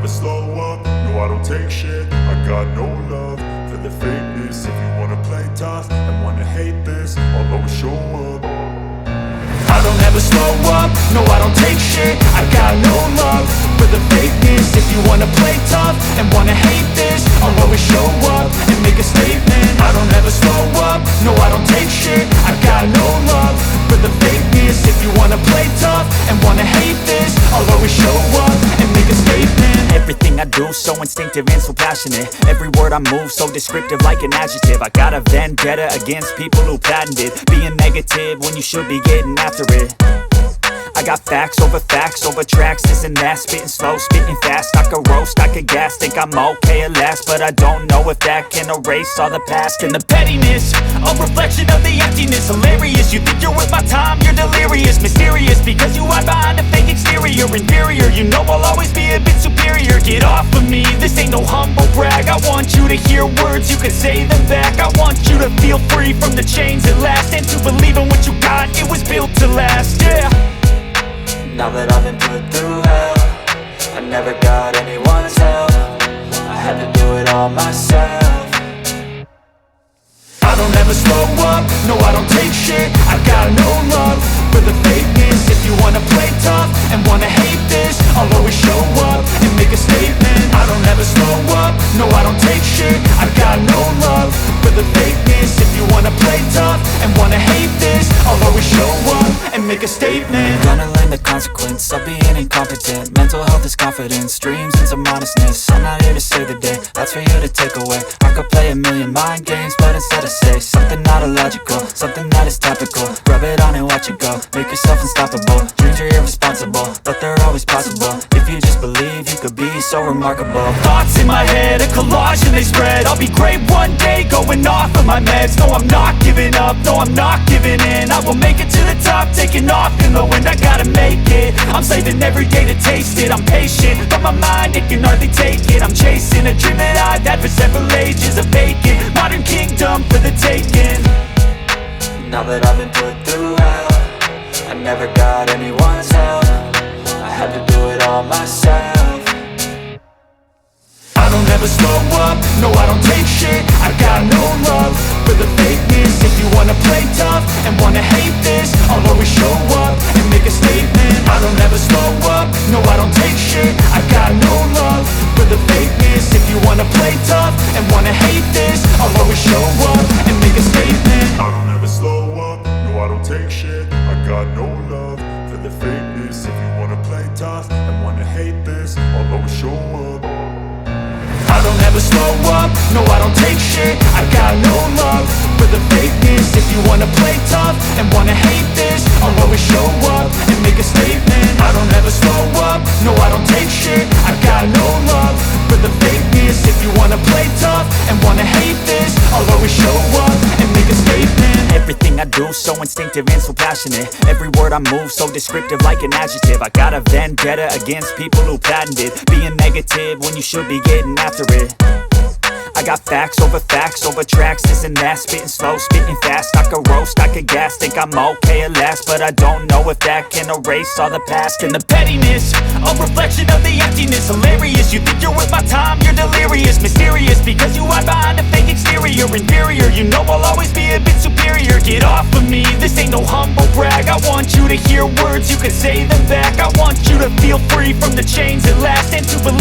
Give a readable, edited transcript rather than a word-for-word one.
slow up, no I don't take shit. I got no love for the fakeness. If you wanna play tough and wanna hate this, I'll always show up. I don't ever slow up, no I don't take shit. I got no love for the fakeness. If you wanna play tough and wanna hate this, I'll always show up and make a statement. I don't ever slow up, no I don't take shit. I got no love for the fakeness. If you wanna play tough and wanna hate this, I'll always show up and make a statement. Everything I do so instinctive and so passionate. Every word I move so descriptive like an adjective. I got a vendetta against people who patented being negative when you should be getting after it. I got facts over tracks, this and that. Spitting slow, spitting fast. I could roast, I could gas. Think I'm okay at last, but I don't know if that can erase all the past. And the pettiness, a reflection of the emptiness. Hilarious, you think you're worth my time, you're delirious. Mysterious, because you hide behind a fake exterior. Inferior, you know I'll always be a bit superior. Get off of me, this ain't no humble brag. I want you to hear words, you can say them back. I want you to feel free from the chains at last, and to believe in what you got, it was built to last, yeah. Now that I've been put through hell, I never got anyone's help. I had to do it all myself. I don't ever slow up, no I don't take shit. I got no love for the fakeness. If you wanna play tough and wanna hate this, I'll always show up and make a statement. I don't ever slow up, no I don't take shit. I got no love for the fakeness. If you wanna play tough and wanna hate this, I'll always show up and make a statement. Gonna learn the consequence of being incompetent. Mental health is confidence, dreams and some honestness. I'm not here to save the day, that's for you to take away. I could play a million mind games, but instead I say something not illogical, something that is topical. Rub it on and watch it go, make yourself unstoppable. Dreams are irresponsible, but they're always possible. If you just believe, you could be so remarkable. Thoughts in my head, a collage and they spread. I'll be great one day, going off of my meds. No, I'm not giving up, no, I'm not giving in. I will make it to the top, taking off in the wind. I gotta make it, I'm saving every day to taste it. I'm patient, but my mind, it can hardly take it. I'm chasing a dream that I've had for several ages. A vacant, modern kingdom for the taking. Now that I've been put through hell, I never got anyone's help. I had to do it all myself. I don't ever slow up, no I don't take shit. I got no love for the fakeness. If you wanna play tough and wanna hate this, I'll always show up and make a statement. I don't ever slow up, no I don't take shit. I got no love for the fakeness. If you wanna play tough and wanna hate this, I'll always show up and make a statement. I don't ever slow up, no I don't take shit. I got no love for the fakeness. If you wanna play tough and wanna hate this, I'll always show up. I don't ever slow up, no I don't take shit. I got no love for the fakeness. If you wanna play tough and wanna hate this, I'll always show up and make a statement. I don't ever slow up, no I don't take shit. I got no love for the fakeness. If you wanna play tough and wanna hate this, I'll always show up and make a statement. Everything I do so instinctive and so passionate. Every word I move so descriptive like an adjective. I got a vendetta against people who patented being negative when you should be getting after it. I got facts over tracks, this and that. Spitting slow, spitting fast. I could roast, I could gas. Think I'm okay at last, but I don't know if that can erase all the past. And the pettiness, a reflection of the emptiness. Hilarious, you think you're worth my time, you're delirious. Mysterious, because you hide behind a fake exterior. Inferior, you know I'll always be a bit superior. Get off of me, this ain't no humble brag. I want you to hear words, you can say them back. I want you to feel free from the chains at last, and to believe